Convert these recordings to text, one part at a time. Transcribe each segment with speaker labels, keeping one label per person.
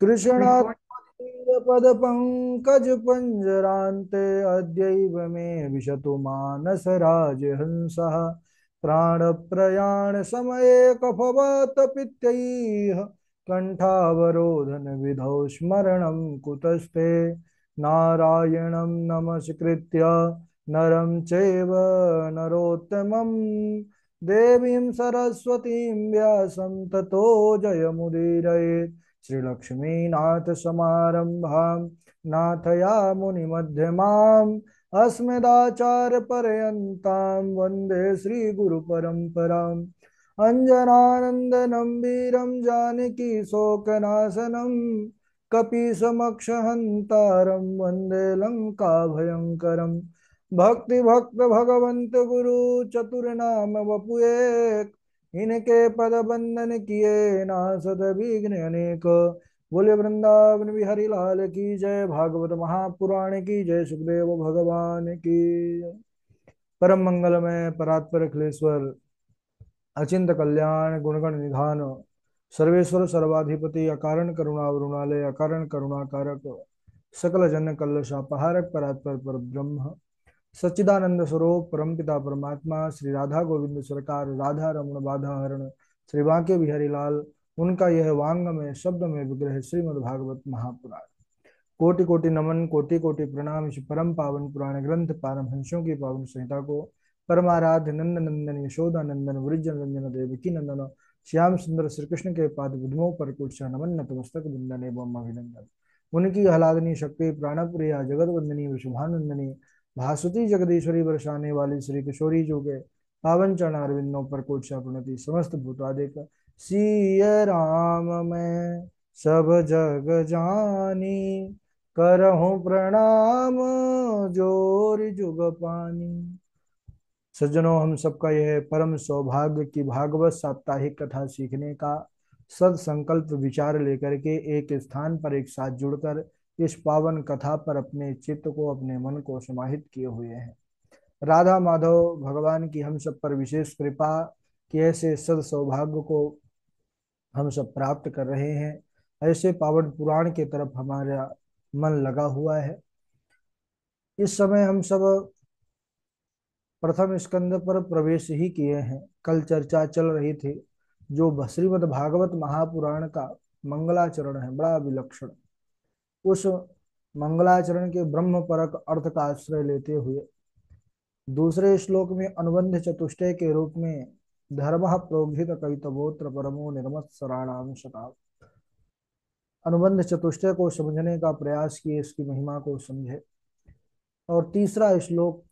Speaker 1: कृष्णात्मदीयपद पंकज पंजरान्ते अद्यैव मे विशतु मानस राजहंसः प्राणप्रयाण समये कफवात पित्तैः कंठावरोधन विधौ स्मरणं कुतस्ते नारायणं नमस्कृत्य नरं चैव नरोत्तमं देवीं सरस्वतीं व्यासं ततो जयमुदीरयेत् श्रीलक्ष्मीनाथ समारंभां नाथयामुनिमध्यमाम् अस्मदाचार्यपर्यन्तां वन्दे श्रीगुरुपरम्पराम् अञ्जनानन्दनं वीरं जानकी शोकनाशनं कपीशमक्षहन्तारं वन्दे लङ्काभयङ्करम् भक्तिभक्त भगवंत गुरु चतुर्नाम वपुएक इनके पद बंदन किए नासद विघ्न अनेक। बोले वृंदावन बिहारी लाल की जय। भागवत महापुराण की जय। सुखदेव भगवान की जय। परम मंगलमय परात्पर अखिलेश्वर अचिंत कल्याण गुणगण निधान सर्वेश्वर सर्वाधिपति अकारण करुणा वरुणालय अकारण करुणा कारक सकल जन कल्लषापहारक परात्पर पर ब्रह्म सच्चिदानंद स्वरूप परमपिता परमात्मा श्री राधा गोविंद सरकार राधा रमण बाधा हरण श्री बांके बिहारी लाल उनका यह वांग में शब्द में विग्रह श्रीमद् भागवत महापुराण। कोटि कोटि नमन कोटि कोटि प्रणाम। इस परम पावन पुराण ग्रंथ पारमहंसों की पावन संहिता को परमाराध्य नंद नंदन यशोदा नंदन वृज रंजन देवकी नंदन श्याम सुंदर श्री कृष्ण के पाद विधमों पर कुछ नमन नतमस्तक वंदन एवं अभिनंदन। उनकी आह्लादनी शक्ति प्राणप्रिया जगत वंदनी विशुभानंदनी भासुती जगदीश्वरी बरसाने वाली श्री किशोरी जो के पावन चरण अरविंदों पर कोटि प्रणति समस्त भूतादिक सिय राम मैं सब जग जानी करहूं प्रणाम जोर जुग पानी। सज्जनों, हम सबका यह परम सौभाग्य की भागवत साप्ताहिक कथा सीखने का सद संकल्प विचार लेकर के एक स्थान पर एक साथ जुड़कर इस पावन कथा पर अपने चित्त को अपने मन को समाहित किए हुए हैं। राधा माधव भगवान की हम सब पर विशेष कृपा कि ऐसे सद सौभाग्य को हम सब प्राप्त कर रहे हैं। ऐसे पावन पुराण के तरफ हमारा मन लगा हुआ है। इस समय हम सब प्रथम स्कंद पर प्रवेश ही किए हैं। कल चर्चा चल रही थी जो श्रीमद् भागवत महापुराण का मंगलाचरण है, बड़ा विलक्षण। उस मंगलाचरण के ब्रह्म परक अर्थ का आश्रय लेते हुए दूसरे श्लोक में अनुबंध चतुष्टय के रूप में धर्म प्रोग्धित कैतवोत्र परमो निर्मत्सराणाम शता अनुबंध चतुष्टय को समझने का प्रयास किए, इसकी महिमा को समझे। और तीसरा श्लोक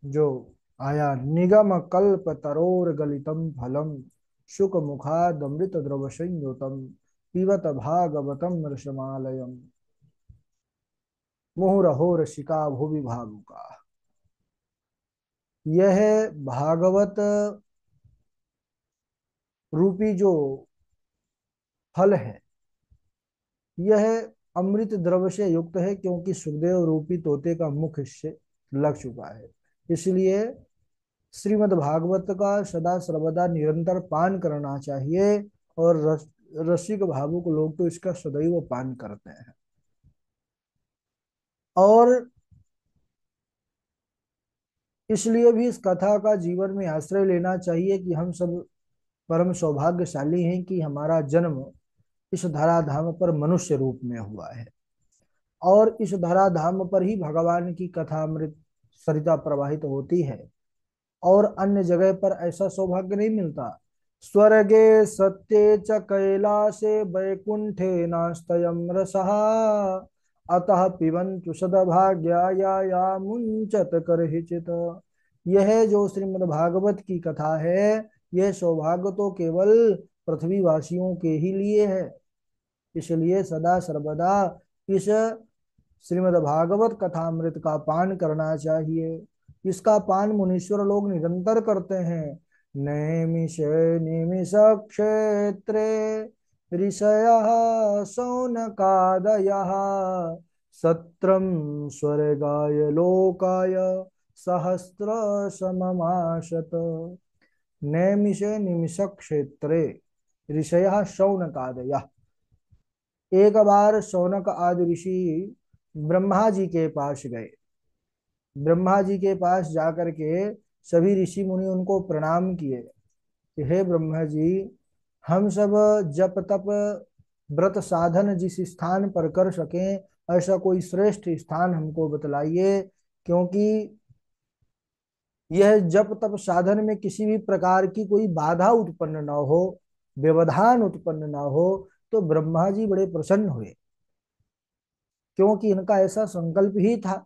Speaker 1: जो आया, निगम कल्प तरोर गलितम फलम शुक मुखादमृत द्रव संयुतम पिबत भागवतम रसमालयम मुहुरहो रसिका भुवि भावुका। यह भागवत रूपी जो फल है यह अमृत द्रव से युक्त है, क्योंकि सुखदेव रूपी तोते का मुख इससे लग चुका है। इसलिए श्रीमद् भागवत का सदा सर्वदा निरंतर पान करना चाहिए। और रसिक भावुक लोग तो इसका सदैव पान करते हैं। और इसलिए भी इस कथा का जीवन में आश्रय लेना चाहिए कि हम सब परम सौभाग्यशाली हैं कि हमारा जन्म इस धराधाम पर मनुष्य रूप में हुआ है। और इस धराधाम पर ही भगवान की कथा अमृत सरिता प्रवाहित होती है। और अन्य जगह पर ऐसा सौभाग्य नहीं मिलता। स्वर्गे सत्ये च कैलासे वैकुंठे नास्तयं रसः अतः पिबन्तु सदभाग्या या मुंचत करहिचित। यह जो श्रीमद् भागवत की कथा है, यह सौभाग्य तो केवल पृथ्वी वासियों के ही लिए है। इसलिए सदा सर्वदा इस श्रीमद् भागवत कथामृत का पान करना चाहिए। इसका पान मुनीश्वर लोग निरंतर करते हैं। नैमिष निमिष क्षेत्रे ऋषयः शौनकादयः सत्रम स्वर्गाय लोकाय सहस्र सममाशत। नैमिषे निमिष क्षेत्रे ऋषयः शौनकादयः। एक बार शौनक आदि ऋषि ब्रह्मा जी के पास गए। ब्रह्मा जी के पास जाकर के सभी ऋषि मुनि उनको प्रणाम किए कि हे ब्रह्मा जी, हम सब जप तप व्रत साधन जिस स्थान पर कर सकें ऐसा कोई श्रेष्ठ स्थान हमको बतलाइए, क्योंकि यह जप तप साधन में किसी भी प्रकार की कोई बाधा उत्पन्न ना हो, व्यवधान उत्पन्न ना हो। तो ब्रह्मा जी बड़े प्रसन्न हुए, क्योंकि इनका ऐसा संकल्प ही था।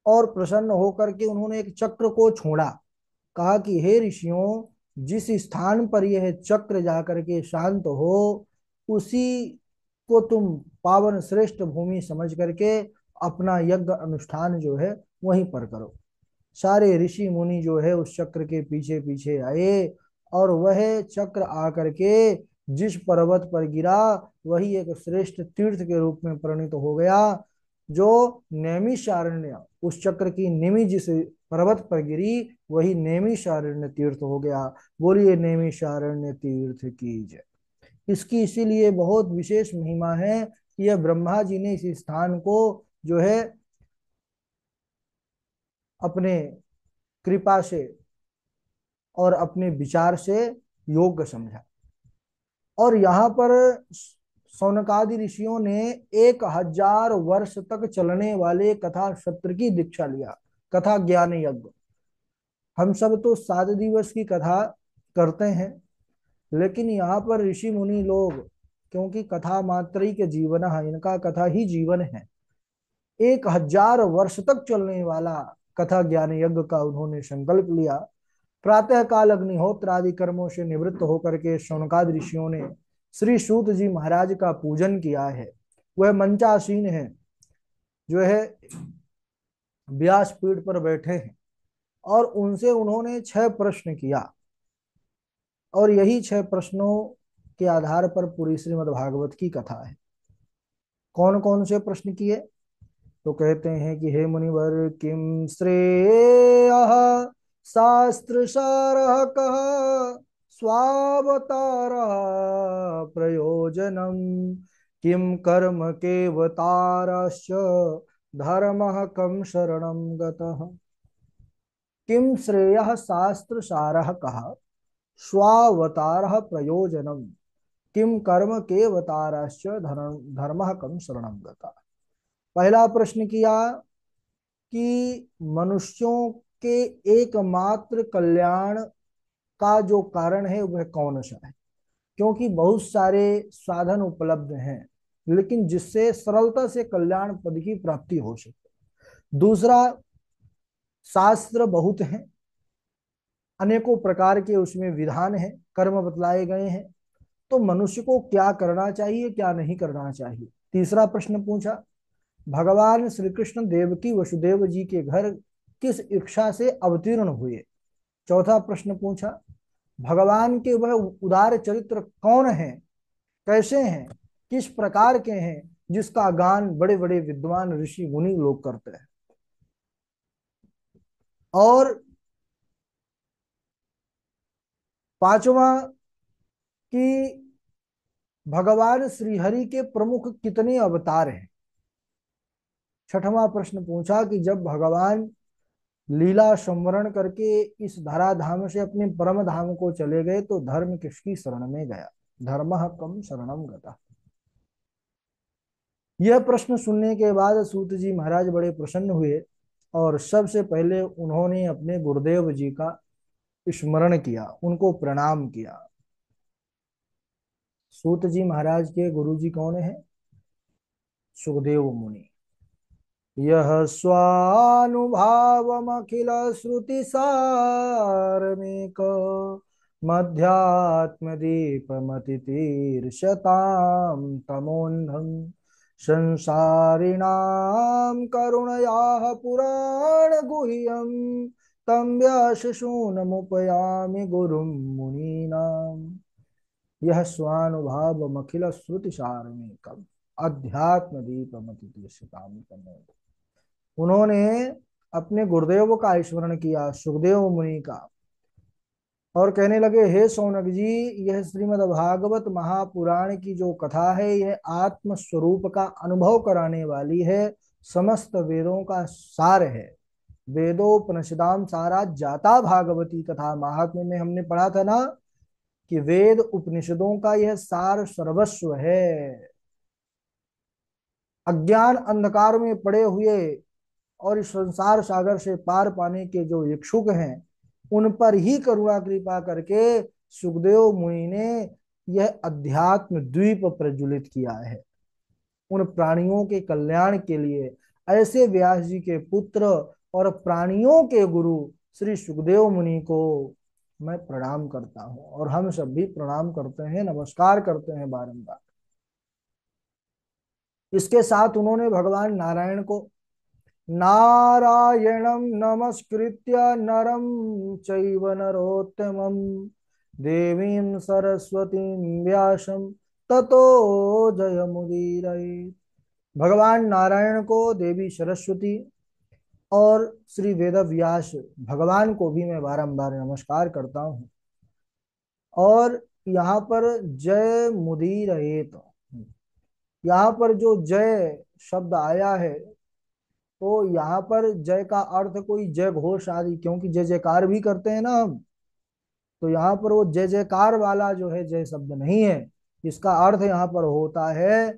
Speaker 1: और प्रसन्न होकर के उन्होंने एक चक्र को छोड़ा। कहा कि हे ऋषियों, जिस स्थान पर यह चक्र जाकर के शांत हो, उसी को तुम पावन श्रेष्ठ भूमि समझ करके अपना यज्ञ अनुष्ठान जो है वहीं पर करो। सारे ऋषि मुनि जो है उस चक्र के पीछे पीछे आए, और वह चक्र आकर के जिस पर्वत पर गिरा वही एक श्रेष्ठ तीर्थ के रूप में परिणित हो गया। जो नैमिषारण्य, उस चक्र की निमि जिस पर्वत पर गिरी वही नैमिषारण्य तीर्थ हो गया। बोलिए नैमिषारण्य तीर्थ की जय। इसकी इसीलिए बहुत विशेष महिमा है कि यह ब्रह्मा जी ने इस स्थान को जो है अपने कृपा से और अपने विचार से योग्य समझा। और यहाँ पर सौनकादि ऋषियों ने 1000 वर्ष तक चलने वाले कथा सत्र की दीक्षा लिया। कथा ज्ञान यज्ञ। हम सब तो 7 दिवस की कथा करते हैं, लेकिन यहाँ पर ऋषि मुनि लोग, क्योंकि कथा मात्र के जीवन है, इनका कथा ही जीवन है, 1000 वर्ष तक चलने वाला कथा ज्ञान यज्ञ का उन्होंने संकल्प लिया। प्रातः काल अग्निहोत्र आदि कर्मों से निवृत्त होकर के शौनकाद ऋषियों ने श्री सूत जी महाराज का पूजन किया है। वह मंचासीन है, जो है व्यास पीठ पर बैठे हैं, और उनसे उन्होंने 6 प्रश्न किया। और यही 6 प्रश्नों के आधार पर पूरी श्रीमद् भागवत की कथा है। कौन कौन से प्रश्न किए? तो कहते हैं कि हे मुनिवर, किम श्रेय शास्त्र सार कह स्वावतार प्रयोजनम, किम कर्म केवतारश्च धर्म कम शरणम गतः। किम श्रेय शास्त्र सार कह स्वावतार प्रयोजनम, किम कर्म केवतारश्च धर्म कम शरणम गतः। पहला प्रश्न किया कि मनुष्यों के एकमात्र कल्याण का जो कारण है वह कौन सा है, क्योंकि बहुत सारे साधन उपलब्ध हैं, लेकिन जिससे सरलता से कल्याण पद की प्राप्ति हो सके। दूसरा, शास्त्र बहुत हैं, अनेकों प्रकार के उसमें विधान हैं, कर्म बतलाए गए हैं, तो मनुष्य को क्या करना चाहिए क्या नहीं करना चाहिए। तीसरा प्रश्न पूछा, भगवान श्री कृष्ण देवकी वसुदेव जी के घर किस इच्छा से अवतीर्ण हुए। चौथा प्रश्न पूछा, भगवान के वह उदार चरित्र कौन है, कैसे हैं, किस प्रकार के हैं, जिसका गान बड़े बड़े विद्वान ऋषि मुनि लोग करते हैं। और पांचवा कि भगवान श्रीहरि के प्रमुख कितने अवतार हैं। छठवां प्रश्न पूछा कि जब भगवान लीला संवरण करके इस धराधाम से अपने परम धाम को चले गए तो धर्म किसकी शरण में गया, धर्मः कम शरणम गता। यह प्रश्न सुनने के बाद सूत जी महाराज बड़े प्रसन्न हुए, और सबसे पहले उन्होंने अपने गुरुदेव जी का स्मरण किया, उनको प्रणाम किया। सूत जी महाराज के गुरु जी कौन है? सुखदेव मुनि। यह स्वानुभावमखिल श्रुति सारमेक मध्यात्म दीपमतितीर्षतां तमोन्धं संसारिणां करुणयाः पुराण गुह्यं तं व्यासशूनमुपयामि गुरुं मुनीनाम्। यह स्वानुभावमखिल श्रुति सारमेकम् अध्यात्म दीपमतितीर्षतां तमोन्धम्। उन्होंने अपने गुरुदेव का स्मरण किया, सुखदेव मुनि का, और कहने लगे, हे शौनक जी, यह श्रीमद् भागवत महापुराण की जो कथा है, यह आत्म स्वरूप का अनुभव कराने वाली है, समस्त वेदों का सार है। वेदोपनिषदाम सारा जाता भागवती कथा महात्म्य में हमने पढ़ा था ना, कि वेद उपनिषदों का यह सार सर्वस्व है। अज्ञान अंधकार में पड़े हुए और इस संसार सागर से पार पाने के जो इच्छुक हैं, उन पर ही करुणा कृपा करके सुखदेव मुनि ने यह अध्यात्म द्वीप प्रज्वलित किया है, उन प्राणियों के कल्याण के लिए। ऐसे व्यास जी के पुत्र और प्राणियों के गुरु श्री सुखदेव मुनि को मैं प्रणाम करता हूं, और हम सब भी प्रणाम करते हैं, नमस्कार करते हैं बारंबार। इसके साथ उन्होंने भगवान नारायण को नारायणं नमस्कृत्य नरं चैव नरोत्तमं देवीं सरस्वतीं व्यासं ततो जयमुदीरये। भगवान नारायण को, देवी सरस्वती और श्री वेद व्यास भगवान को भी मैं बारंबार नमस्कार करता हूँ। और यहाँ पर जय मुदीरयेत, यहाँ पर जो जय शब्द आया है, तो यहाँ पर जय का अर्थ कोई जय घोष आदि, क्योंकि जय जयकार भी करते हैं ना हम, तो यहाँ पर वो जय जयकार वाला जो है जय शब्द नहीं है। इसका अर्थ यहाँ पर होता है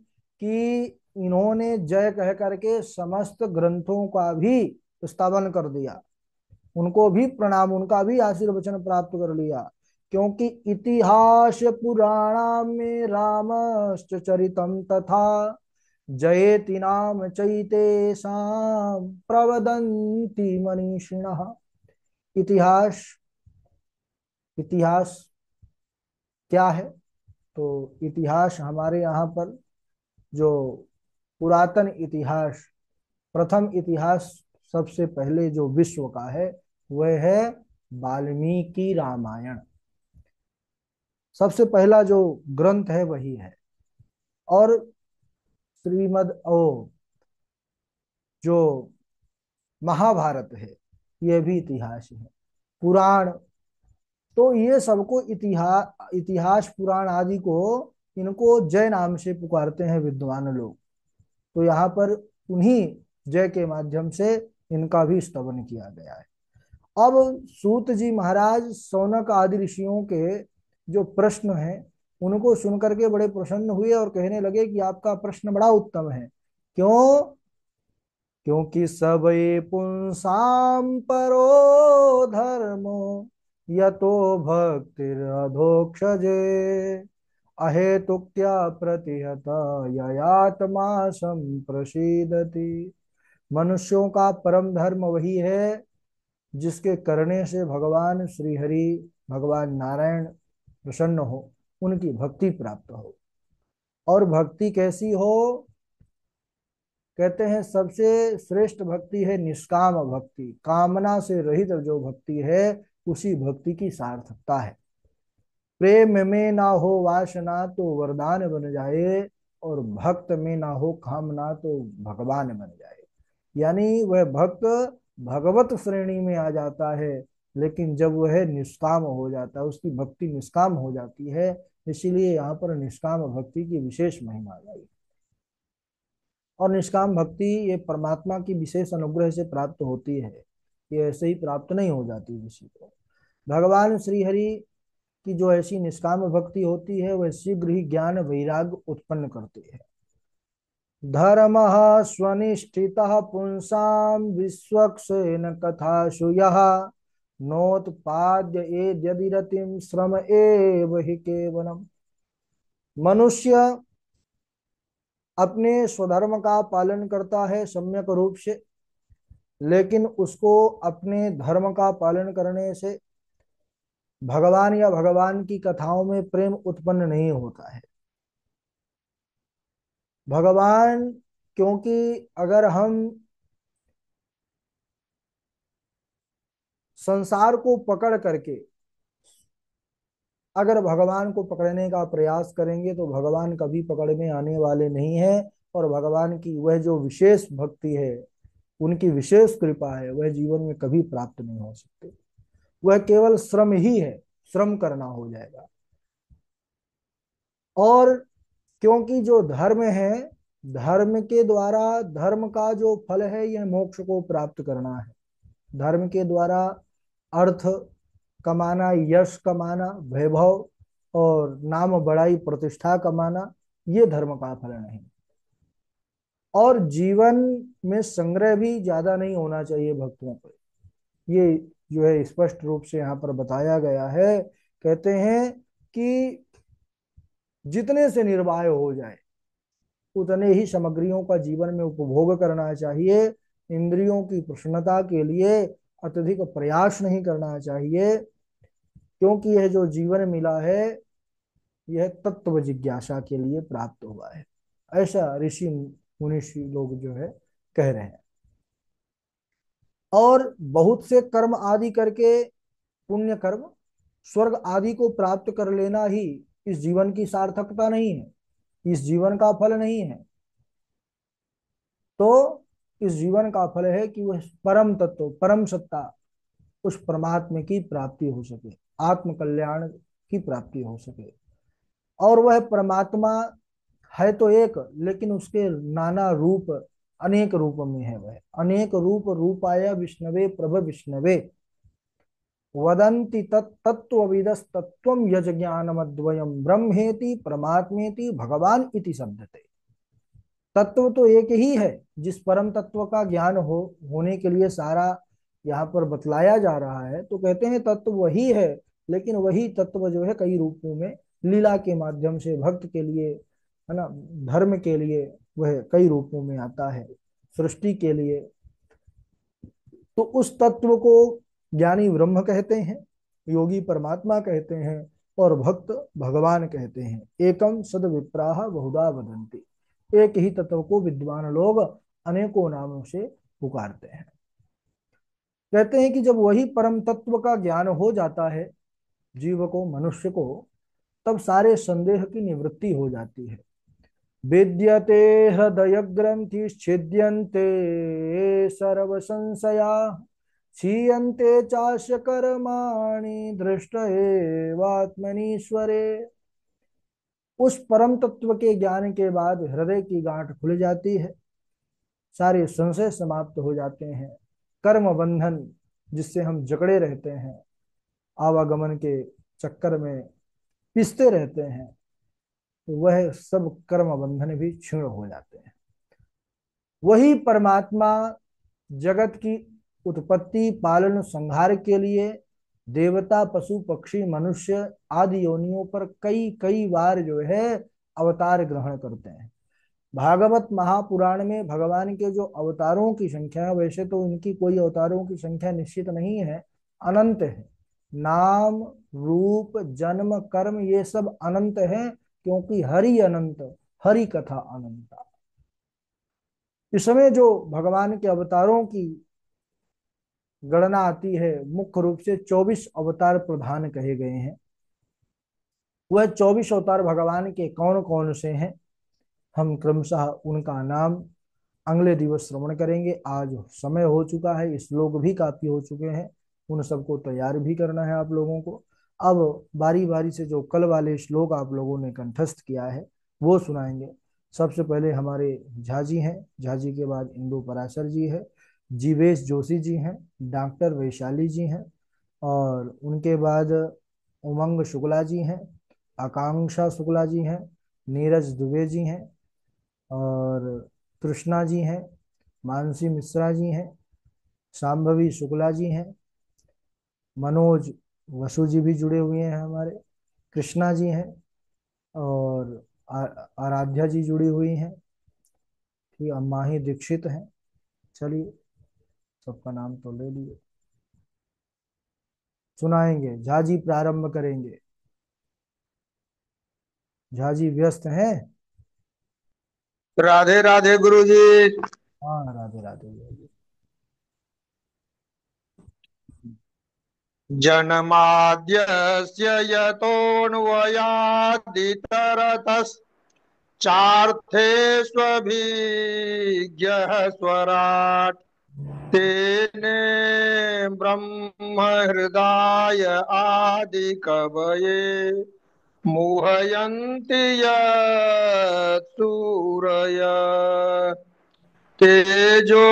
Speaker 1: कि इन्होंने जय कह करके समस्त ग्रंथों का भी स्थापन कर दिया, उनको भी प्रणाम, उनका भी आशीर्वचन प्राप्त कर लिया। क्योंकि इतिहास पुराणा में रामश्च चरितम तथा जयेति नाम चैतेषां प्रवदन्ति मनीषिणः। इतिहास, इतिहास क्या है? तो इतिहास हमारे यहाँ पर जो पुरातन इतिहास, प्रथम इतिहास सबसे पहले जो विश्व का है, वह है वाल्मीकि रामायण। सबसे पहला जो ग्रंथ है वही है। और श्रीमद ओ जो महाभारत है, यह भी इतिहास है। पुराण, तो ये सबको इतिहास, इतिहास पुराण आदि को, इनको जय नाम से पुकारते हैं विद्वान लोग। तो यहाँ पर उन्हीं जय के माध्यम से इनका भी स्तवन किया गया है। अब सूत जी महाराज शौनक आदि ऋषियों के जो प्रश्न हैं, उनको सुनकर के बड़े प्रसन्न हुए और कहने लगे कि आपका प्रश्न बड़ा उत्तम है। क्यों? क्योंकि सबई पुंसाम परो धर्मो यतो भक्तिरधोक्षजे अहेतुक्त्या प्रतिहत ययात्मा संप्रसीदति। मनुष्यों का परम धर्म वही है जिसके करने से भगवान श्री हरि, भगवान नारायण प्रसन्न हो, उनकी भक्ति प्राप्त हो। और भक्ति कैसी हो? कहते हैं सबसे श्रेष्ठ भक्ति है निष्काम भक्ति, कामना से रहित जो भक्ति है, उसी भक्ति की सार्थकता है। प्रेम में ना हो वासना तो वरदान बन जाए, और भक्त में ना हो कामना तो भगवान बन जाए। यानी वह भक्त भगवत श्रेणी में आ जाता है, लेकिन जब वह निष्काम हो जाता है, उसकी भक्ति निष्काम हो जाती है। इसीलिए यहाँ पर निष्काम भक्ति की विशेष महिमा आई। और निष्काम भक्ति ये परमात्मा की विशेष अनुग्रह से प्राप्त होती है, ये ऐसे ही प्राप्त नहीं हो जाती किसी को। भगवान श्री हरि की जो ऐसी निष्काम भक्ति होती है, वह शीघ्र ही ज्ञान वैराग्य उत्पन्न करती है। धर्म स्वनिष्ठितः पुंसां विश्वक्सेन कथासु यः नोत्पाद्य यदि रतिं श्रम एव हि केवलम्। मनुष्य अपने स्वधर्म का पालन करता है सम्यक रूप से, लेकिन उसको अपने धर्म का पालन करने से भगवान या भगवान की कथाओं में प्रेम उत्पन्न नहीं होता है। भगवान, क्योंकि अगर हम संसार को पकड़ करके अगर भगवान को पकड़ने का प्रयास करेंगे, तो भगवान कभी पकड़ में आने वाले नहीं है। और भगवान की वह जो विशेष भक्ति है, उनकी विशेष कृपा है, वह जीवन में कभी प्राप्त नहीं हो सकती। वह केवल श्रम ही है, श्रम करना हो जाएगा। और क्योंकि जो धर्म है, धर्म के द्वारा, धर्म का जो फल है यह मोक्ष को प्राप्त करना है। धर्म के द्वारा अर्थ कमाना, यश कमाना, वैभव और नाम बड़ाई प्रतिष्ठा कमाना, ये धर्म का फल नहीं। और जीवन में संग्रह भी ज्यादा नहीं होना चाहिए भक्तों को, ये जो है स्पष्ट रूप से यहाँ पर बताया गया है। कहते हैं कि जितने से निर्वाह हो जाए उतने ही सामग्रियों का जीवन में उपभोग करना चाहिए। इंद्रियों की प्रसन्नता के लिए अत्यधिक प्रयास नहीं करना चाहिए, क्योंकि यह जो जीवन मिला है यह तत्व जिज्ञासा के लिए प्राप्त हुआ है, ऐसा ऋषि मुनीषी लोग जो है कह रहे हैं। और बहुत से कर्म आदि करके, पुण्य कर्म, स्वर्ग आदि को प्राप्त कर लेना ही इस जीवन की सार्थकता नहीं है, इस जीवन का फल नहीं है। तो इस जीवन का फल है कि वह परम तत्व, परम सत्ता, उस परमात्मा की प्राप्ति हो सके, आत्म कल्याण की प्राप्ति हो सके। और वह परमात्मा है तो एक, लेकिन उसके नाना रूप, अनेक रूप में है। वह अनेक रूप, रूपाय विष्णवे प्रभ विष्णवे वदन्ति तत्त्वविदस्तत्त्वं यज ज्ञानमद्वयं ब्रह्मेति परमात्मेति भगवान इति शब्दते। तत्व तो एक ही है, जिस परम तत्व का ज्ञान होने के लिए सारा यहाँ पर बतलाया जा रहा है। तो कहते हैं तत्व वही है, लेकिन वही तत्व जो है कई रूपों में, लीला के माध्यम से भक्त के लिए, है ना, धर्म के लिए वह कई रूपों में आता है, सृष्टि के लिए। तो उस तत्व को ज्ञानी ब्रह्म कहते हैं, योगी परमात्मा कहते हैं, और भक्त भगवान कहते हैं। एकम सद विप्राह बहुधा वदंती, एक ही तत्व को विद्वान लोग अनेकों नामों से पुकारते हैं। कहते हैं कि जब वही परम तत्व का ज्ञान हो जाता है जीव को, मनुष्य को, तब सारे संदेह की निवृत्ति हो जाती है। विद्यते हृदय ग्रंथि छिद्यन्ते सर्व संशया क्षीयन्ते चास्य कर्माणि दृष्ट एवात्मनीश्वरे। उस परम तत्व के ज्ञान के बाद हृदय की गांठ खुल जाती है, सारे संशय समाप्त हो जाते हैं। कर्म बंधन जिससे हम जकड़े रहते हैं, आवागमन के चक्कर में पिसते रहते हैं, तो वह सब कर्म बंधन भी क्षीण हो जाते हैं। वही परमात्मा जगत की उत्पत्ति, पालन, संहार के लिए देवता, पशु, पक्षी, मनुष्य आदि योनियों पर कई कई बार जो है अवतार ग्रहण करते हैं। भागवत महापुराण में भगवान के जो अवतारों की संख्या है, वैसे तो इनकी कोई अवतारों की संख्या निश्चित नहीं है, अनंत है। नाम, रूप, जन्म, कर्म ये सब अनंत है, क्योंकि हरि अनंत, हरि कथा अनंता। इस समय जो भगवान के अवतारों की गणना आती है, मुख्य रूप से 24 अवतार प्रधान कहे गए हैं। वह 24 अवतार भगवान के कौन कौन से हैं, हम क्रमशः उनका नाम अगले दिवस श्रवण करेंगे। आज समय हो चुका है, श्लोक भी काफी हो चुके हैं, उन सबको तैयार भी करना है आप लोगों को। अब बारी बारी से जो कल वाले श्लोक आप लोगों ने कंठस्थ किया है वो सुनाएंगे। सबसे पहले हमारे झा जी हैं, झा जी के बाद इंदु पराशर जी है, जीवेश जोशी जी हैं, डॉक्टर वैशाली जी हैं, और उनके बाद उमंग शुक्ला जी हैं, आकांक्षा शुक्ला जी हैं, नीरज दुबे जी हैं, और कृष्णा जी हैं, मानसी मिश्रा जी हैं, शाम्भवी शुक्ला जी हैं, मनोज वसु जी भी जुड़े हुए हैं हमारे, कृष्णा जी हैं, और आराध्या जी जुड़ी हुई हैं, ठीक, माही दीक्षित हैं। चलिए सबका नाम तो ले लिए, सुनाएंगे। झा जी प्रारंभ करेंगे। झा जी व्यस्त हैं?
Speaker 2: राधे राधे गुरु जी।
Speaker 1: हाँ राधे राधे जी।
Speaker 2: जन्माद्यस्य यतोऽन्वयादितरतश्चार्थेष्वभिज्ञः स्वराट् तेने ब्रह्म हृदय आदि कवये मुह्यन्ति सूरय तेजो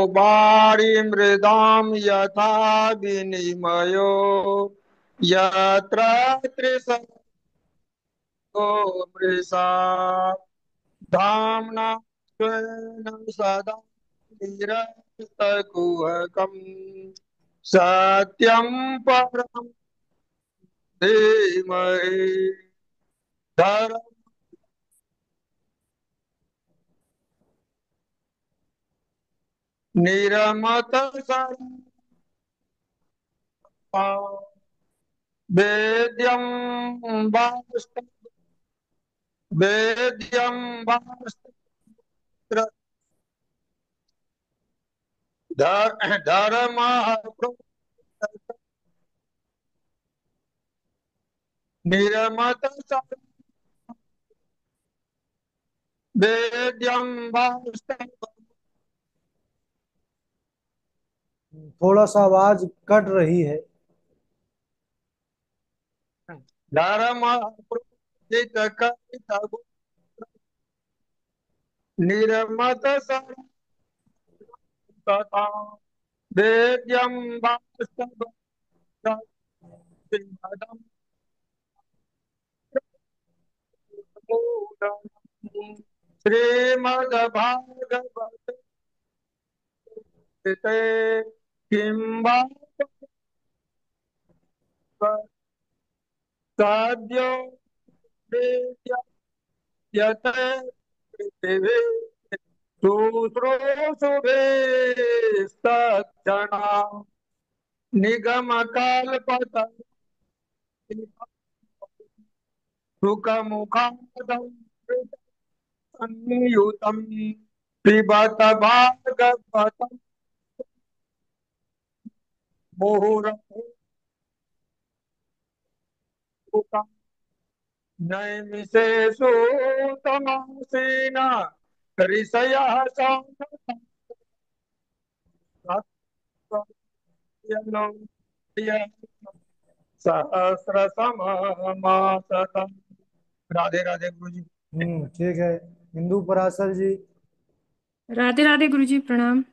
Speaker 2: वारिमृदां यथा विनिमयो यत्र त्रिसर्गो मृषा धाम्ना स्वेन सदा निरस्तकुहकम् सत्यं परं धीमहि धर्म निरमत वेद्यं वास्त वेद्यं वास्त्र धर्म निरमत वेद्यं वास्त
Speaker 1: थोड़ा सा आवाज कट रही है।
Speaker 2: धर्म प्रोदित करित निरमत सर्वता वेद्यं वास्तव श्रीमद्भागवते किं वा साध्यो यत पृथिवी शुश्रूषुभे सक्षणा निगमकल्पतरुः सुखमुखादं संयुतं पिबत भागवतं मुहुरमुहुः नैमिषेषु तमासीन ऋषयः सहस्र समासतम्। राधे राधे गुरु जी।
Speaker 1: ठीक है। हिंदू पराशर जी।
Speaker 3: राधे राधे गुरुजी प्रणाम।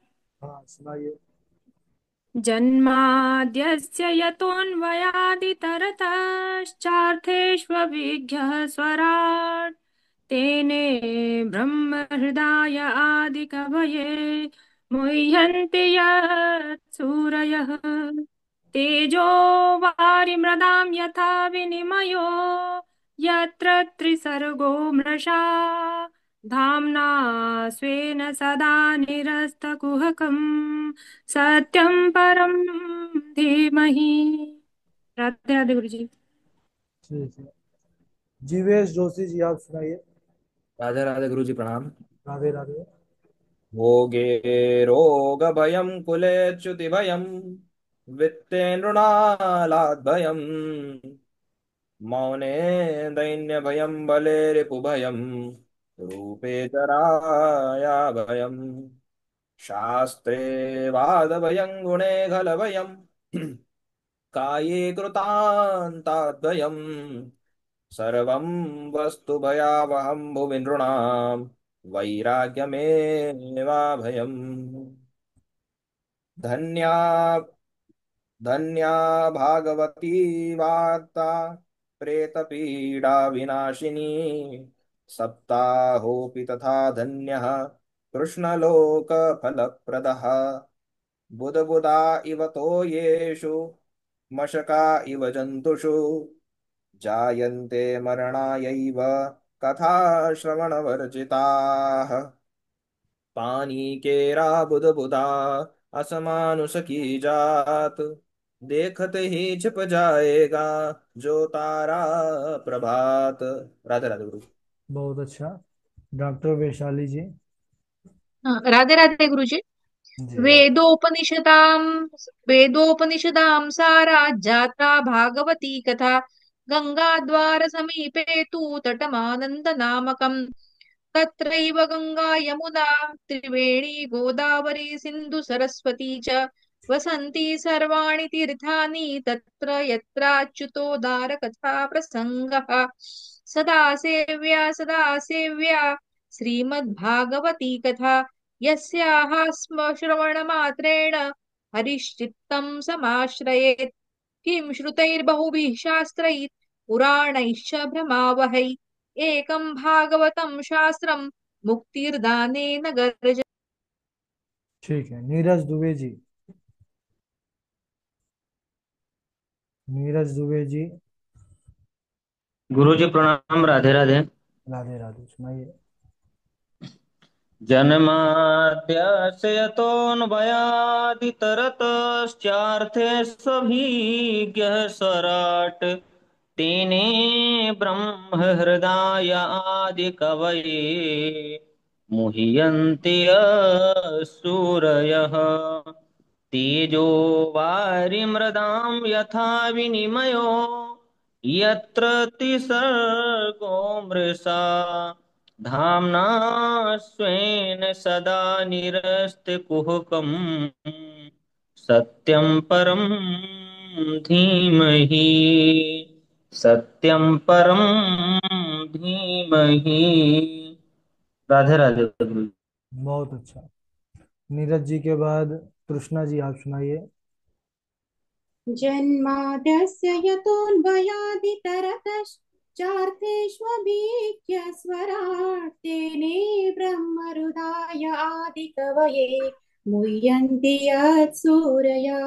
Speaker 1: हाँ, सुनाइए।
Speaker 3: जन्माद्यस्य यतोऽन्वयादितरतश्चार्थेष्वभिज्ञः स्वराट् तेने ब्रह्महृदाय आदिकवये मुह्यन्ति यत् सूरयः तेजो वारिमृदां यथा विनिमयो यत्र त्रिसर्गो मृषा धाम्ना स्वेन सदा निरस्तकुहकम् सत्यं परं धीमहि। राधे राधे गुरु जी।
Speaker 1: ठीक है। जीवेश जोशी जी, आप सुनाइए।
Speaker 4: राधे राधे गुरु जी प्रणाम।
Speaker 1: राधे राधे।
Speaker 4: भोगे रोगभयं कुलेच्युतिभयं वित्ते नृणालाद्भयम् मौने दैन्यभयं बले रिपुभयं रूपे चराया भयम् शास्त्रे वादभयं गुणे खलभयं काये कृतान्ताद्भयम् सर्वं वस्तु भयावहं भुवि नृणां वैराग्यमेवाभयम् धन्या धन्या भागवती वार्ता प्रेतपीडा विनाशिनी सप्ताहोऽपि तथा धन्यः कृष्णलोकफलप्रदः बुधबुधा इव तोयेषु मशका इव जन्तुषु जायन्ते मरणायैव कथा श्रवणवर्जिताः पानीकेरा बुधबुधा असमानुषकी जात देखते ही छिप जाएगा जो तारा प्रभात। राधे राधे गुरु।
Speaker 1: बहुत अच्छा। डॉक्टर वैशाली जी।
Speaker 5: हाँ, राधे राधे गुरुजी।
Speaker 1: जी राधे।
Speaker 5: वेदोपनिषदाम वेदोपनिषदाम सारा जाता भागवती कथा गंगा द्वार समीपे तु तटमानंद नामकम् तत्रैव गङ्गा यमुना त्रिवेणी गोदावरी सिन्धु सरस्वती च वसन्ति सर्वाणि तीर्थानि तत्र यत्राच्युतोद्धारकथा प्रसङ्गः सदा सेव्या श्रीमद्भागवती कथा यस्याः स्म श्रवणमात्रेण हरिश्चित्तं समाश्रयेत् किं श्रुतैर्बहुभिः शास्त्रैः पुराणैश्च भ्रमावहै एकं भागवतं शास्त्रं मुक्तिर्दानेन गर्ज।
Speaker 1: ठीक है, नीरज दुबे जी। नीरज दुबे जी।
Speaker 6: गुरु जी प्रणाम। राधे राधे।
Speaker 1: राधे राधे, सुनाइए।
Speaker 6: जन्माद्यस्य यतोऽन्वयादितरतश्चार्थे स्वभिज्ञः स्वराट् तेने ब्रह्म हृदाय आदिकवये मुह्यन्ति यः सूरयः तेजो वारिमृदां यथा विनिमयो यत्र त्रिसर्गो मृषा धाम्ना स्वेन सदा निरस्तकुहकम् सत्यं परं धीमहि। सत्यं परं धीमहि। राधे राधे गुरु।
Speaker 1: बहुत अच्छा। नीरज जी के बाद कृष्णा जी, आप सुनाइए।
Speaker 7: जन्माद्यस्य यतोऽन्वयादितरतश्चार्थेष्वभिज्ञस्वराट् तेने ब्रह्महृदाय आदिकवये मुह्यन्ति यत्सूरया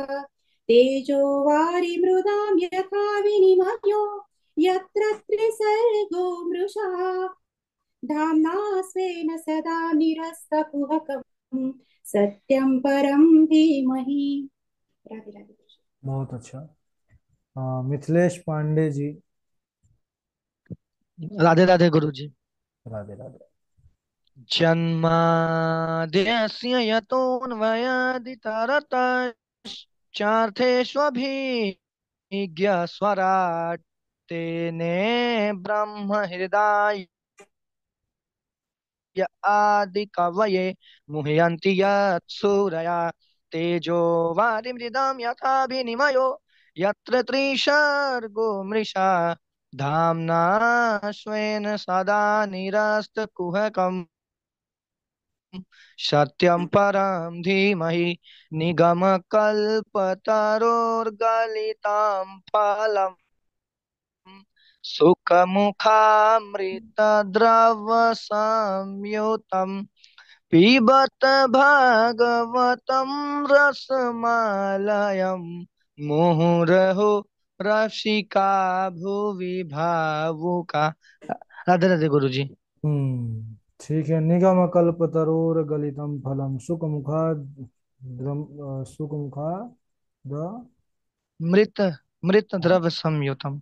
Speaker 7: तेजो वारिमृदां यथा विनिमयो यत्र त्रिसर्गो मृषा धाम्ना स्वेन सदा निरस्तकुहकम् सत्यं परं धीमहि। राधे राधे।
Speaker 1: बहुत अच्छा। मिथिलेश पांडे जी।
Speaker 8: राधे राधे गुरु जी।
Speaker 1: राधे राधे।
Speaker 8: जन्माद्यस्य यतोऽन्वयादितरतश्चार्थेष्वभिज्ञस्वराट् तेने ब्रह्म हृदाय आदिकवये मुह्यन्ति यत्सूरया तेजो वारिमृदां यथा विनिमयो यत्र त्रिसर्गो मृषा धाम्ना स्वेन सदा निरस्तकुहकम् सत्यं परं धीमहि निगमकल्पतरोर्गलितं फलम् सुखमुखामृतद्रवसंयुतं पिबत भागवतं रसमालयं मुहुरहो रसिका भुवि भावुका। राधे राधे गुरु जी।
Speaker 1: ठीक है। निगम कल्प तरोर गलितम फलम सुखमुखा द
Speaker 8: मृत मृत द्रव संयुतम।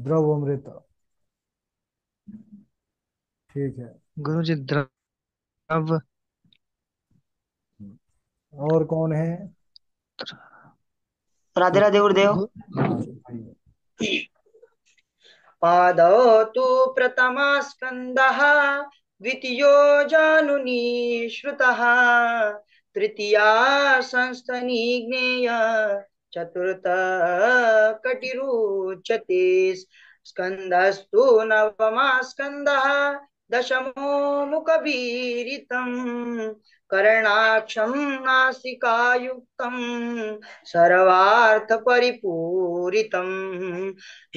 Speaker 1: द्रवमृत। ठीक है
Speaker 8: गुरु जी द्रव।
Speaker 1: और कौन है?
Speaker 9: राधे राधे गुरुदेव। पादौ तु प्रथमः स्कन्दः द्वितीयो जानुनी श्रुतः तृतीया संस्थनी ज्ञेय चतुर्थ कटिरुच्यते स्कन्दस्तु नवमः स्कन्दः दशमो मुखभीरितम् कर्णाक्षं नासिकायुक्तं सर्वार्थपरिपूरितम्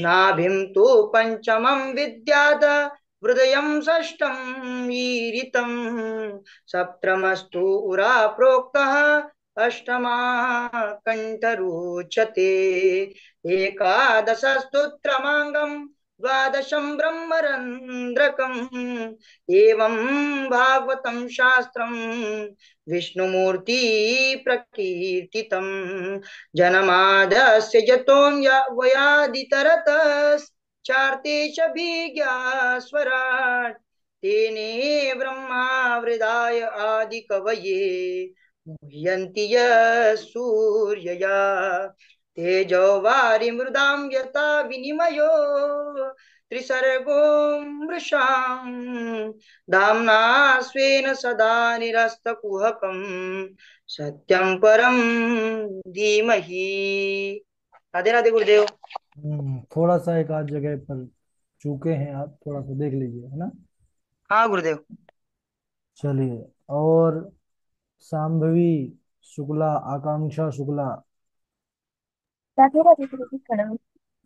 Speaker 9: नाभिं तु पंचमं विद्याद हृदयं षष्ठं ईरितं सप्तमस्तु उरा प्रोक्तः अष्टमा कण्ठरुच्यते एकादशस्तोत्रमाङ्गं द्वादशं ब्रह्मरन्ध्रकम् एवं भागवतं शास्त्रं विष्णुमूर्ति प्रकीर्तितं जनमादस्य यतोऽन्वयादितरतश्चार्थे च बीजास्वराट् तेने ब्रह्मावृदाय आदिकवये मुह्यन्ति यः सूर्यया तेजो वारिमृदां यथा विनिमयो त्रिसर्गो मृषाम् धाम्ना स्वेन सदा निरस्तकुहकम् सत्यं परं धीमहि। राधे राधे गुरुदेव।
Speaker 1: थोड़ा सा एक आध जगह पर चूके हैं आप, थोड़ा सा देख लीजिए, है ना।
Speaker 9: हाँ गुरुदेव।
Speaker 1: चलिए, और सांभवी शुक्ला, आकांक्षा शुक्ला,
Speaker 10: राधे राधे गुरुजी प्रणव।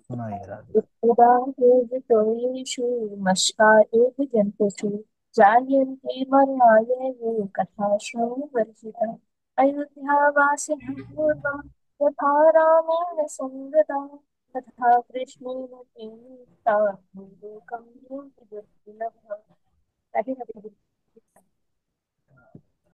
Speaker 1: सुनाइए राधे।
Speaker 10: उदाहृतोषु मस्कारेषु जायन्ते मरणाय ये कथा श्रवणवर्जिता। अयोध्यावासिनः पूर्वं यथा रामेण संगता तथा कृष्णेन तेन लोकं दुर्लभः। राधे राधे गुरुजी।